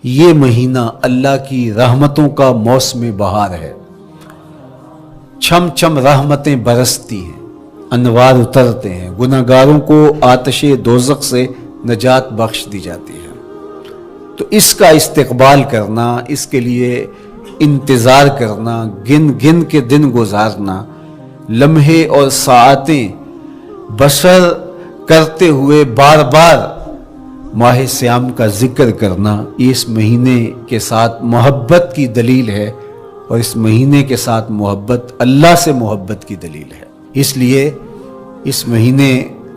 یہ مہینہ اللہ کی رحمتوں کا موسم بہار ہے، چھم چھم رحمتیں برستی ہیں، انوار اترتے ہیں، گناہگاروں کو آتش دوزخ سے نجات بخش دی جاتی ہے۔ تو اس کا استقبال کرنا، اس کے لیے انتظار کرنا، گن گن کے دن گزارنا، لمحے اور ساعتیں بسر کرتے ہوئے بار بار ماہ سیام کا ذکر کرنا، یہ اس مہینے کے ساتھ محبت کی دلیل ہے، اور اس مہینے کے ساتھ محبت اللہ سے محبت کی دلیل ہے۔ اس لیے اس مہینے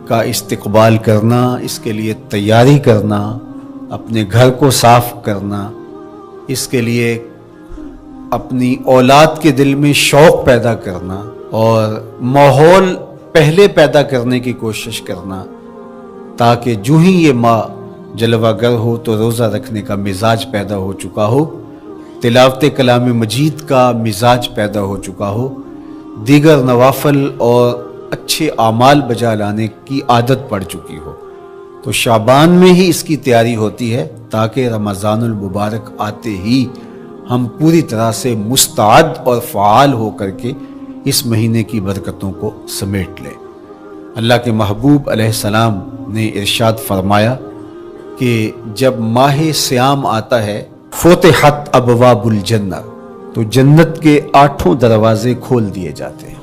کا استقبال کرنا، اس کے لیے تیاری کرنا، اپنے گھر کو صاف کرنا، اس کے لیے اپنی اولاد کے دل میں شوق پیدا کرنا اور ماحول پہلے پیدا کرنے کی کوشش کرنا، تاکہ جو ہی یہ ماہ جلوہ گر ہو تو روزہ رکھنے کا مزاج پیدا ہو چکا ہو، تلاوت کلام مجید کا مزاج پیدا ہو چکا ہو، دیگر نوافل اور اچھے اعمال بجا لانے کی عادت پڑ چکی ہو۔ تو شعبان میں ہی اس کی تیاری ہوتی ہے، تاکہ رمضان المبارک آتے ہی ہم پوری طرح سے مستعد اور فعال ہو کر کے اس مہینے کی برکتوں کو سمیٹ لیں۔ اللہ کے محبوب علیہ السلام نے ارشاد فرمایا کہ جب ماہ سیام آتا ہے فتحت ابواب الجنہ، تو جنت کے 8 دروازے کھول دیے جاتے ہیں،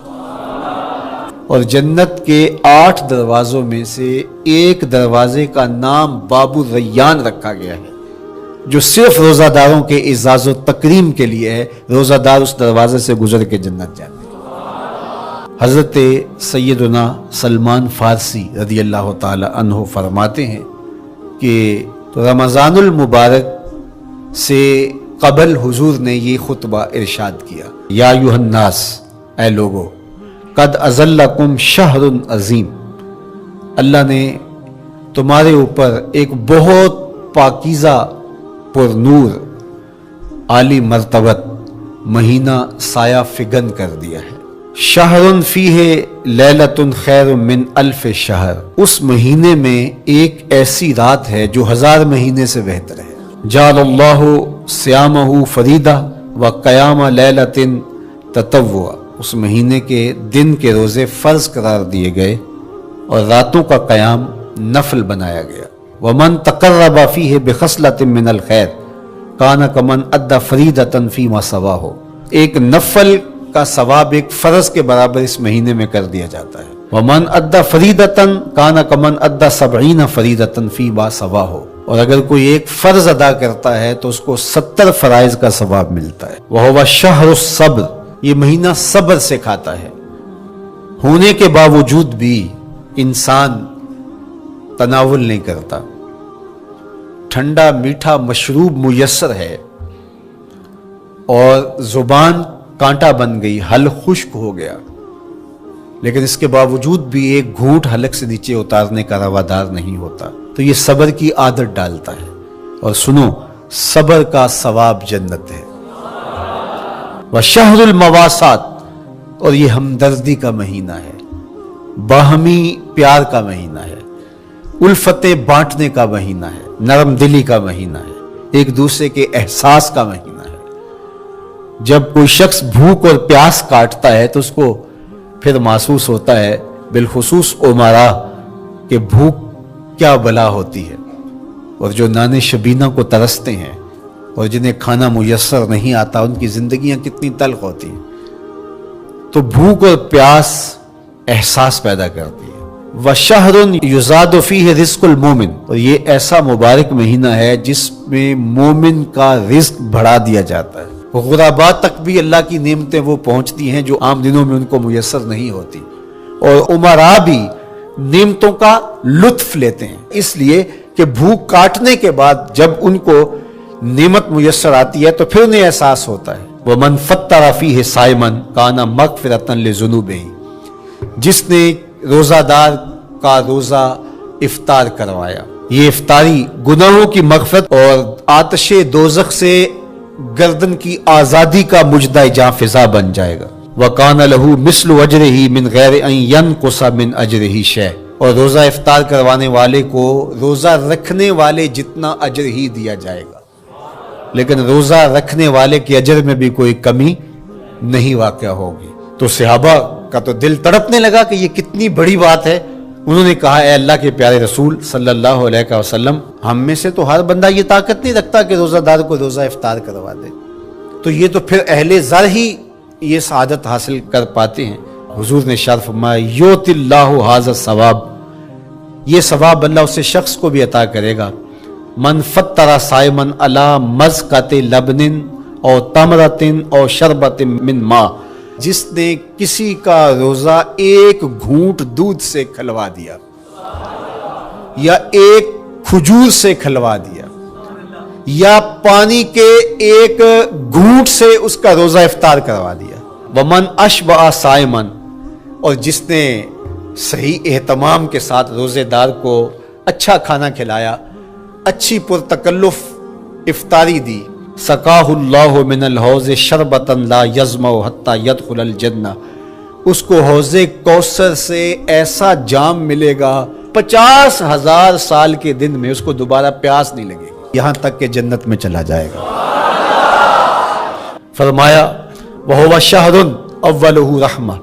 اور جنت کے 8 دروازوں میں سے ایک دروازے کا نام باب الریان رکھا گیا ہے، جو صرف روزہ داروں کے اعزاز و تکریم کے لیے ہے۔ روزہ دار اس دروازے سے گزر کے جنت جاتے ہیں۔ حضرت سیدنا سلمان فارسی رضی اللہ تعالی عنہ فرماتے ہیں کہ رمضان المبارک سے قبل حضور نے یہ خطبہ ارشاد کیا، یا ایھا الناس، اے لوگو، قد اظلکم شہر عظیم، اللہ نے تمہارے اوپر ایک بہت پاکیزہ، پر نور، عالی مرتبت مہینہ سایہ فگن کر دیا ہے۔ شہر فیہ لیلۃ خیر من الف شہر، اس مہینے میں ایک ایسی رات ہے جو 1000 مہینے سے بہتر ہے۔ جعل اللہ صیامہ فریدہ و قیام لیلۃ تطوع، اس مہینے کے دن کے روزے فرض قرار دیے گئے اور راتوں کا قیام نفل بنایا گیا۔ ومن تقرب فیہ بخصلۃ من الخیر کان کمن ادى فریدۃ فیما سواہ، ایک نفل کا ثواب ایک فرض کے برابر اس مہینے میں کر دیا جاتا ہے۔ ومن ادى فریدۃ کان کمن ادى 70 فریدۃ فیما سواہ، اور اگر کوئی ایک فرض ادا کرتا ہے تو اس کو 70 فرائض کا ثواب ملتا ہے۔ وہو شہر الصبر، یہ مہینہ صبر سکھاتا ہے، ہونے کے باوجود بھی انسان تناول نہیں کرتا۔ ٹھنڈا میٹھا مشروب میسر ہے اور زبان کانٹا بن گئی، حلق خشک ہو گیا، لیکن اس کے باوجود بھی ایک گھونٹ حلق سے نیچے اتارنے کا روادار نہیں ہوتا، تو یہ صبر کی عادت ڈالتا ہے۔ اور سنو، صبر کا ثواب جنت ہے۔ وشہر المواسات، اور یہ ہمدردی کا مہینہ ہے، باہمی پیار کا مہینہ ہے، الفتیں بانٹنے کا مہینہ ہے، نرم دلی کا مہینہ ہے، ایک دوسرے کے احساس کا مہینہ ہے۔ جب کوئی شخص بھوک اور پیاس کاٹتا ہے تو اس کو پھر محسوس ہوتا ہے، بالخصوص امراء، کہ بھوک کیا بلا ہوتی ہے، اور جو نان شبینہ کو ترستے ہیں اور جنہیں کھانا میسر نہیں آتا، ان کی زندگیاں کتنی تلخ ہوتی ہیں۔ تو بھوک اور پیاس احساس پیدا کرتی ہے۔ وَشَهْرٌ يُزَادُ فِيهِ رِزْقُ الْمُؤْمِنِ، اور یہ ایسا مبارک مہینہ ہے جس میں مومن کا رزق بڑھا دیا جاتا ہے۔ غرباء تک بھی اللہ کی نعمتیں وہ پہنچتی ہیں جو عام دنوں میں ان کو میسر نہیں ہوتی، اور امراء بھی نعمتوں کا لطف لیتے ہیں، اس لیے کہ بھوک کاٹنے کے بعد جب ان کو نعمت میسر آتی ہے تو پھر انہیں احساس ہوتا ہے۔ وَمَنْ فَطَّرَ فِيهِ صَائِمًا كَانَ مَغْفِرَةً لِذُنُوبِهِ، جس نے روزہ دار کا روزہ افطار کروایا، یہ افطاری گناہوں کی مغفرت اور آتش دوزخ سے گردن کی آزادی کا مجدہ جاں فضا بن جائے گا۔ وَقَانَ لَهُ مِثْلُ أَجْرِهِ مِنْ غَيْرِ أَنْ يَنْقُصَ مِنْ أَجْرِهِ شَيْءٌ، اور روزہ افطار کروانے والے کو روزہ رکھنے والے جتنا اجر ہی دیا جائے گا۔ لیکن روزہ رکھنے والے کے اجر میں بھی کوئی کمی نہیں واقع ہوگی۔ تو صحابہ کا تو دل تڑپنے لگا کہ یہ کتنی بڑی بات ہے۔ انہوں نے کہا اے اللہ کے پیارے رسول صلی اللہ علیہ وسلم، ہم میں سے تو ہر بندہ یہ طاقت نہیں رکھتا کہ روزہ دار کو روزہ افطار کروا دے، تو یہ تو پھر اہل زر ہی یہ سعادت حاصل کر پاتے ہیں۔ حضور نے ارشاد فرمایا یؤتی اللہ ھذا الثواب، یہ ثواب اللہ اسے شخص کو بھی عطا کرے گا، من فطر صائما علی مزقۃ لبن او تمرۃ او شربۃ من ماء، جس نے کسی کا روزہ ایک گھونٹ دودھ سے کھلوا دیا یا ایک کھجور سے کھلوا دیا یا پانی کے ایک گھونٹ سے اس کا روزہ افطار کروا دیا۔ ومن اشبع صائما، اور جس نے صحیح اہتمام کے ساتھ روزے دار کو اچھا کھانا کھلایا، اچھی پرتکلف افطاری دی، سقاہ اللہ من الحوض شربتا لا یظمأ حتی یدخل الجنہ، اس کو حوض کوثر سے ایسا جام ملے گا 50,000 سال کے دن میں اس کو دوبارہ پیاس نہیں لگے گی، یہاں تک کہ جنت میں چلا جائے گا۔ فرمایا وَهُوَ شَهْرٌ أَوَّلُهُ رَحْمَةٌ،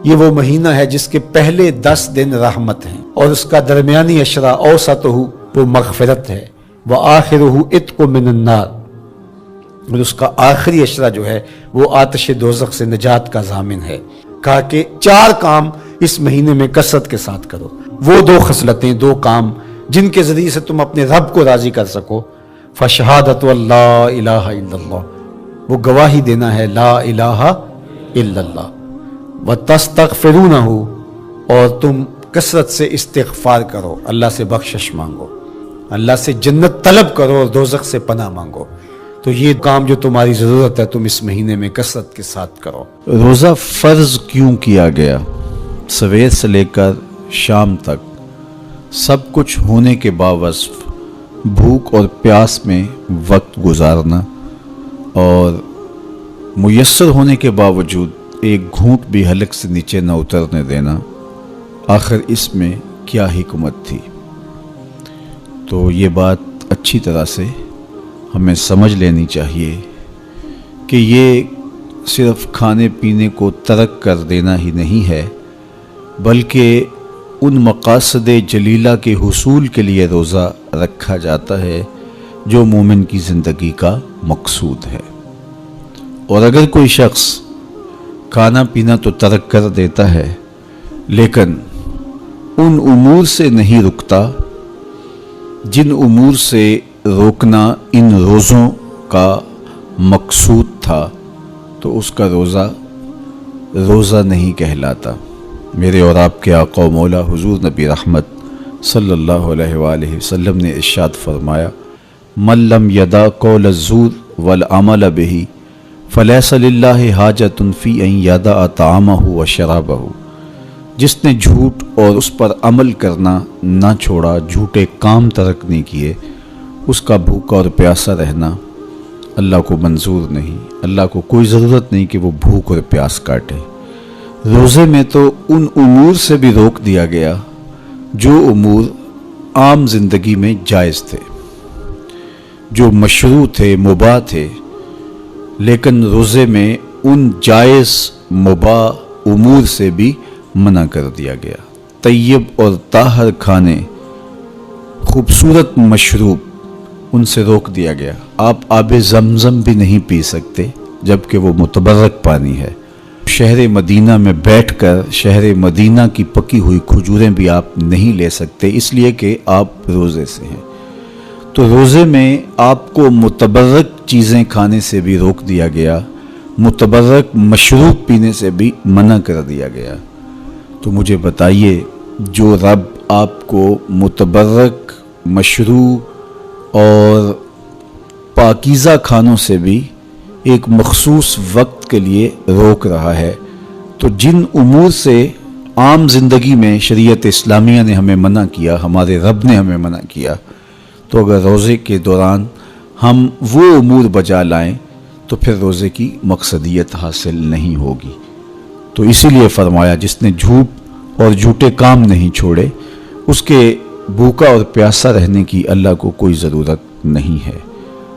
یہ وہ مہینہ ہے جس کے پہلے 10 دن رحمت ہیں، اور اس کا درمیانی عشرہ اوسطہ وہ مغفرت ہے، وآخرہ عتق من النار، اور اس کا آخری عشرہ جو ہے وہ آتش دوزخ سے نجات کا ضامن ہے۔ کہا کہ 4 کام اس مہینے میں کثرت کے ساتھ کرو، وہ 2 خصلتیں، 2 کام جن کے ذریعے سے تم اپنے رب کو راضی کر سکو۔ فشہادۃ اللہ الہ الا اللہ، وہ گواہی دینا ہے لا الہ الا اللہ، وتستغفرونہ، اور تم کثرت سے استغفار کرو، اللہ سے بخشش مانگو، اللہ سے جنت طلب کرو اور دوزخ سے پناہ مانگو۔ تو یہ کام جو تمہاری ضرورت ہے تم اس مہینے میں کثرت کے ساتھ کرو۔ روزہ فرض کیوں کیا گیا؟ سویر سے لے کر شام تک سب کچھ ہونے کے باوصف بھوک اور پیاس میں وقت گزارنا اور میسر ہونے کے باوجود ایک گھونٹ بھی حلق سے نیچے نہ اترنے دینا، آخر اس میں کیا حکمت تھی؟ تو یہ بات اچھی طرح سے ہمیں سمجھ لینی چاہیے کہ یہ صرف کھانے پینے کو ترک کر دینا ہی نہیں ہے، بلکہ ان مقاصد جلیلہ کے حصول کے لیے روزہ رکھا جاتا ہے جو مومن کی زندگی کا مقصود ہے۔ اور اگر کوئی شخص کھانا پینا تو ترک کر دیتا ہے لیکن ان امور سے نہیں رکتا جن امور سے روکنا ان روزوں کا مقصود تھا، تو اس کا روزہ نہیں کہلاتا۔ میرے اور آپ کے آقا و مولا حضور نبی رحمت صلی اللہ علیہ وآلہ وسلم نے ارشاد فرمایا من لم یدع قول الزور والعمل بہ فلیس للہ حاجۃ فی ان یدع طعامہ وشرابہ، جس نے جھوٹ اور اس پر عمل کرنا نہ چھوڑا، جھوٹے کام ترک نہیں کیے، اس کا بھوکا اور پیاسا رہنا اللہ کو منظور نہیں، اللہ کو کوئی ضرورت نہیں کہ وہ بھوک اور پیاس کاٹے۔ روزے میں تو ان امور سے بھی روک دیا گیا جو امور عام زندگی میں جائز تھے، جو مشروع تھے، مباح تھے، لیکن روزے میں ان جائز مباح امور سے بھی منع کر دیا گیا۔ طیب اور طاہر کھانے، خوبصورت مشروب، ان سے روک دیا گیا۔ آپ آب زمزم بھی نہیں پی سکتے جبکہ وہ متبرک پانی ہے۔ شہر مدینہ میں بیٹھ کر شہر مدینہ کی پکی ہوئی کھجوریں بھی آپ نہیں لے سکتے، اس لیے کہ آپ روزے سے ہیں۔ تو روزے میں آپ کو متبرک چیزیں کھانے سے بھی روک دیا گیا، متبرک مشروب پینے سے بھی منع کر دیا گیا۔ تو مجھے بتائیے، جو رب آپ کو متبرک، مشروع اور پاکیزہ کھانوں سے بھی ایک مخصوص وقت کے لیے روک رہا ہے، تو جن امور سے عام زندگی میں شریعت اسلامیہ نے ہمیں منع کیا، ہمارے رب نے ہمیں منع کیا، تو اگر روزے کے دوران ہم وہ امور بجا لائیں تو پھر روزے کی مقصدیت حاصل نہیں ہوگی۔ تو اسی لیے فرمایا جس نے جھوٹ اور جھوٹے کام نہیں چھوڑے، اس کے بھوکا اور پیاسا رہنے کی اللہ کو کوئی ضرورت نہیں ہے۔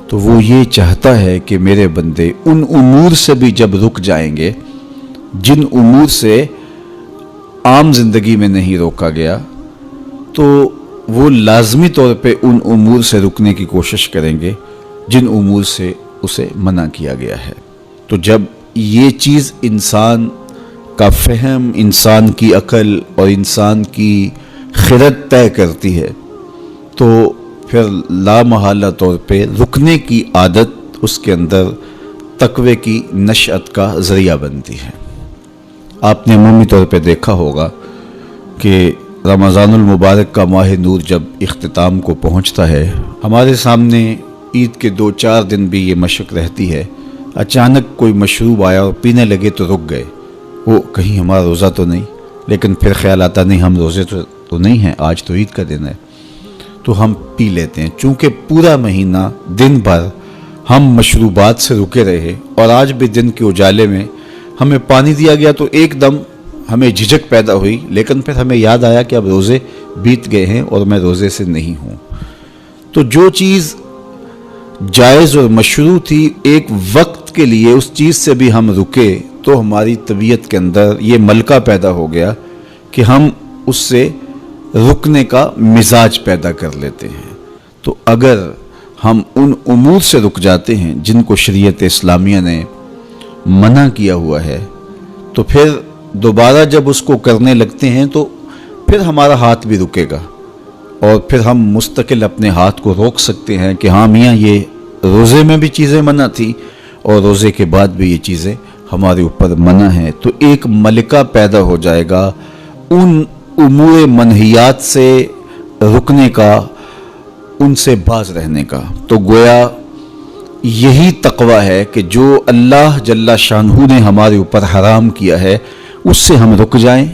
تو وہ یہ چاہتا ہے کہ میرے بندے ان امور سے بھی جب رک جائیں گے جن امور سے عام زندگی میں نہیں روکا گیا، تو وہ لازمی طور پہ ان امور سے رکنے کی کوشش کریں گے جن امور سے اسے منع کیا گیا ہے۔ تو جب یہ چیز انسان کا فہم، انسان کی عقل اور انسان کی خرد طے کرتی ہے تو پھر لا محالہ طور پہ رکنے کی عادت اس کے اندر تقوی کی نشأت کا ذریعہ بنتی ہے۔ آپ نے عمومی طور پہ دیکھا ہوگا کہ رمضان المبارک کا ماہ نور جب اختتام کو پہنچتا ہے، ہمارے سامنے عید کے 2-4 دن بھی یہ مشق رہتی ہے، اچانک کوئی مشروب آیا اور پینے لگے تو رک گئے، وہ کہیں ہمارا روزہ تو نہیں، لیکن پھر خیال آتا نہیں ہم روزے تو نہیں ہیں، آج تو عید کا دن ہے، تو ہم پی لیتے ہیں۔ چونکہ پورا مہینہ دن بھر ہم مشروبات سے رکے رہے اور آج بھی دن کے اجالے میں ہمیں پانی دیا گیا تو ایک دم ہمیں جھجک پیدا ہوئی، لیکن پھر ہمیں یاد آیا کہ اب روزے بیت گئے ہیں اور میں روزے سے نہیں ہوں۔ تو جو چیز جائز اور مشروع تھی، ایک وقت کے لیے اس چیز سے بھی ہم رکے تو ہماری طبیعت کے اندر یہ ملکہ پیدا ہو گیا کہ ہم اس سے رکنے کا مزاج پیدا کر لیتے ہیں۔ تو اگر ہم ان امور سے رک جاتے ہیں جن کو شریعت اسلامیہ نے منع کیا ہوا ہے، تو پھر دوبارہ جب اس کو کرنے لگتے ہیں تو پھر ہمارا ہاتھ بھی رکے گا اور پھر ہم مستقل اپنے ہاتھ کو روک سکتے ہیں کہ ہاں میاں یہ روزے میں بھی چیزیں منع تھی اور روزے کے بعد بھی یہ چیزیں ہمارے اوپر منع ہیں۔ تو ایک ملکہ پیدا ہو جائے گا ان امور منہیات سے رکنے کا، ان سے باز رہنے کا۔ تو گویا یہی تقوی ہے کہ جو اللہ جل شانہ نے ہمارے اوپر حرام کیا ہے اس سے ہم رک جائیں،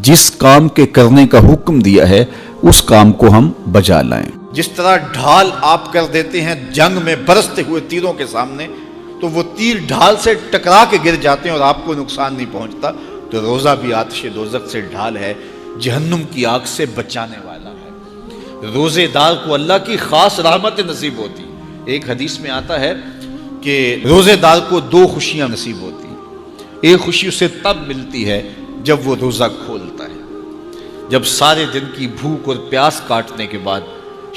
جس کام کے کرنے کا حکم دیا ہے اس کام کو ہم بجا لائیں۔ جس طرح ڈھال آپ کر دیتے ہیں جنگ میں برستے ہوئے تیروں کے سامنے، تو وہ تیر ڈھال سے ٹکرا کے گر جاتے ہیں اور آپ کو نقصان نہیں پہنچتا، تو روزہ بھی آتش دوزخ سے ڈھال ہے، جہنم کی آگ سے بچانے والا ہے۔ روزے دار کو اللہ کی خاص رحمت نصیب ہوتی۔ ایک حدیث میں آتا ہے کہ روزے دار کو 2 خوشیاں نصیب ہوتی ہیں۔ ایک خوشی اسے تب ملتی ہے جب وہ روزہ کھولتا ہے، جب سارے دن کی بھوک اور پیاس کاٹنے کے بعد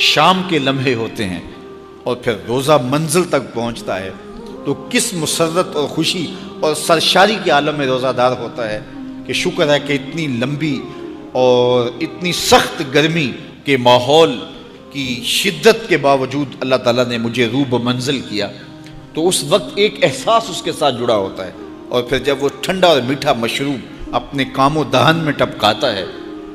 شام کے لمحے ہوتے ہیں اور پھر روزہ منزل تک پہنچتا ہے، تو کس مسرت اور خوشی اور سرشاری کے عالم میں روزہ دار ہوتا ہے کہ شکر ہے کہ اتنی لمبی اور اتنی سخت گرمی کے ماحول کی شدت کے باوجود اللہ تعالیٰ نے مجھے روب منزل کیا۔ تو اس وقت ایک احساس اس کے ساتھ جڑا ہوتا ہے، اور پھر جب وہ ٹھنڈا اور میٹھا مشروب اپنے کام و دہن میں ٹپکاتا ہے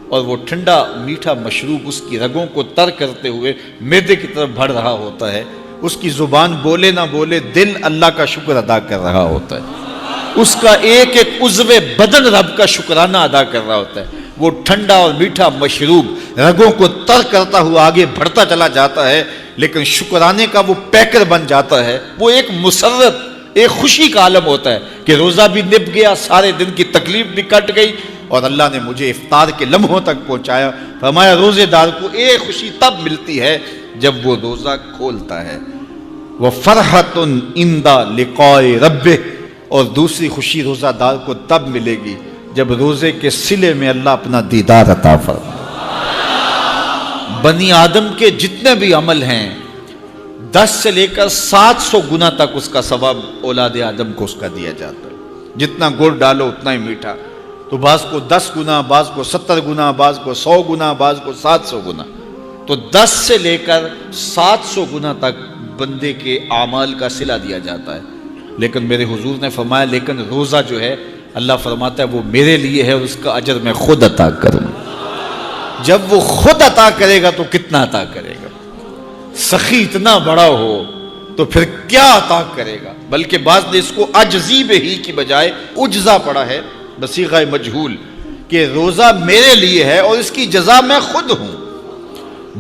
اور وہ ٹھنڈا میٹھا مشروب اس کی رگوں کو تر کرتے ہوئے معدے کی طرف بڑھ رہا ہوتا ہے، اس کی زبان بولے نہ بولے دل اللہ کا شکر ادا کر رہا ہوتا ہے، اس کا ایک ایک عضو بدن رب کا شکرانہ ادا کر رہا ہوتا ہے۔ وہ ٹھنڈا اور میٹھا مشروب رگوں کو تر کرتا ہوا آگے بڑھتا چلا جاتا ہے، لیکن شکرانے کا وہ پیکر بن جاتا ہے۔ وہ ایک مسرت، ایک خوشی کا عالم ہوتا ہے کہ روزہ بھی نب گیا، سارے دن کی تکلیف بھی کٹ گئی اور اللہ نے مجھے افطار کے لمحوں تک پہنچایا۔ فرمایا روزے دار کو ایک خوشی تب ملتی ہے جب وہ روزہ کھولتا ہے، وَفَرْحَةٌ عِنْدَ لِقَاءِ رَبِّهِ، اور دوسری خوشی روزہ دار کو تب ملے گی جب روزے کے صلے میں اللہ اپنا دیدار عطا فرمائے۔ بنی آدم کے جتنے بھی عمل ہیں 10 سے لے کر 700 گنا تک اس کا ثواب اولاد آدم کو اس کا دیا جاتا ہے۔ جتنا گڑ ڈالو اتنا ہی میٹھا، تو بعض کو 10 گنا، بعض کو 70 گنا، بعض کو 100 گنا، بعض کو 700 گنا، تو 10 سے لے کر 700 گنا تک بندے کے اعمال کا صلہ دیا جاتا ہے۔ لیکن میرے حضور نے فرمایا لیکن روزہ جو ہے اللہ فرماتا ہے وہ میرے لیے ہے اور اس کا اجر میں خود عطا کروں۔ جب وہ خود عطا کرے گا تو کتنا عطا کرے گا؟ سخی اتنا بڑا ہو تو پھر کیا عطا کرے گا؟ بلکہ بعض نے اس کو عجزی ہی کی بجائے اجزا پڑھا ہے بصیغہ مجہول، کہ روزہ میرے لیے ہے اور اس کی جزا میں خود ہوں۔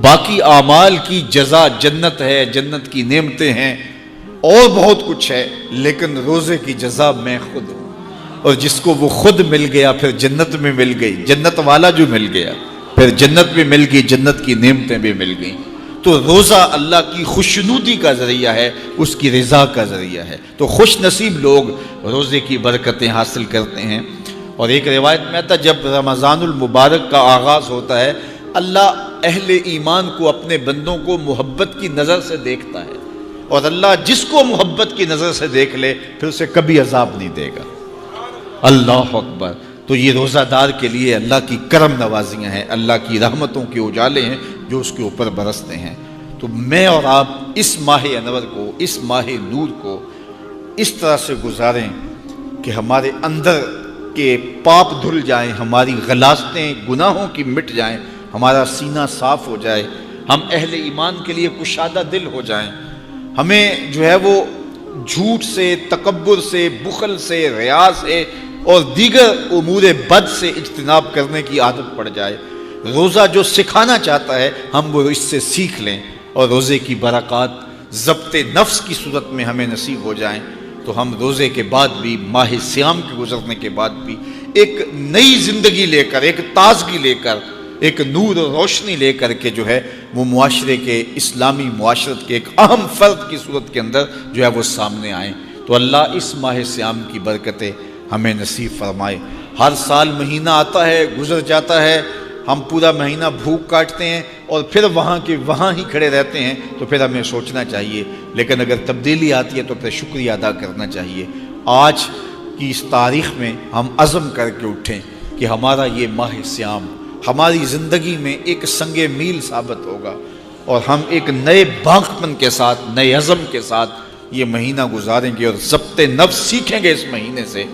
باقی اعمال کی جزا جنت ہے، جنت کی نعمتیں ہیں اور بہت کچھ ہے، لیکن روزے کی جزا میں خود ہوں۔ اور جس کو وہ خود مل گیا پھر جنت میں مل گئی، جنت والا جو مل گیا پھر جنت بھی مل گئی، جنت کی نعمتیں بھی مل گئیں۔ تو روزہ اللہ کی خوشنودی کا ذریعہ ہے، اس کی رضا کا ذریعہ ہے۔ تو خوش نصیب لوگ روزے کی برکتیں حاصل کرتے ہیں۔ اور ایک روایت میں آتا ہے جب رمضان المبارک کا آغاز ہوتا ہے، اللہ اہل ایمان کو، اپنے بندوں کو محبت کی نظر سے دیکھتا ہے، اور اللہ جس کو محبت کی نظر سے دیکھ لے پھر اسے کبھی عذاب نہیں دے گا۔ اللہ اکبر۔ تو یہ روزہ دار کے لیے اللہ کی کرم نوازیاں ہیں، اللہ کی رحمتوں کے اجالے ہیں جو اس کے اوپر برستے ہیں۔ تو میں اور آپ اس ماہ انور کو، اس ماہ نور کو اس طرح سے گزاریں کہ ہمارے اندر کے پاپ دھل جائیں، ہماری غلاظتیں گناہوں کی مٹ جائیں، ہمارا سینہ صاف ہو جائے، ہم اہل ایمان کے لیے کشادہ دل ہو جائیں، ہمیں جو ہے وہ جھوٹ سے، تکبر سے، بخل سے، ریا سے اور دیگر امور بد سے اجتناب کرنے کی عادت پڑ جائے۔ روزہ جو سکھانا چاہتا ہے ہم وہ اس سے سیکھ لیں، اور روزے کی برکات ضبط نفس کی صورت میں ہمیں نصیب ہو جائیں، تو ہم روزے کے بعد بھی، ماہ صیام کے گزرنے کے بعد بھی ایک نئی زندگی لے کر، ایک تازگی لے کر، ایک نور و روشنی لے کر کے جو ہے وہ معاشرے کے، اسلامی معاشرت کے ایک اہم فرد کی صورت کے اندر جو ہے وہ سامنے آئیں۔ تو اللہ اس ماہ صیام کی برکتیں ہمیں نصیب فرمائے۔ ہر سال مہینہ آتا ہے، گزر جاتا ہے، ہم پورا مہینہ بھوک کاٹتے ہیں اور پھر وہاں کے وہاں ہی کھڑے رہتے ہیں، تو پھر ہمیں سوچنا چاہیے، لیکن اگر تبدیلی آتی ہے تو پھر شکریہ ادا کرنا چاہیے۔ آج کی اس تاریخ میں ہم عزم کر کے اٹھیں کہ ہمارا یہ ماہ صیام ہماری زندگی میں ایک سنگ میل ثابت ہوگا، اور ہم ایک نئے باغپن کے ساتھ، نئے عزم کے ساتھ یہ مہینہ گزاریں گے اور ضبط نفس سیکھیں گے اس مہینے سے،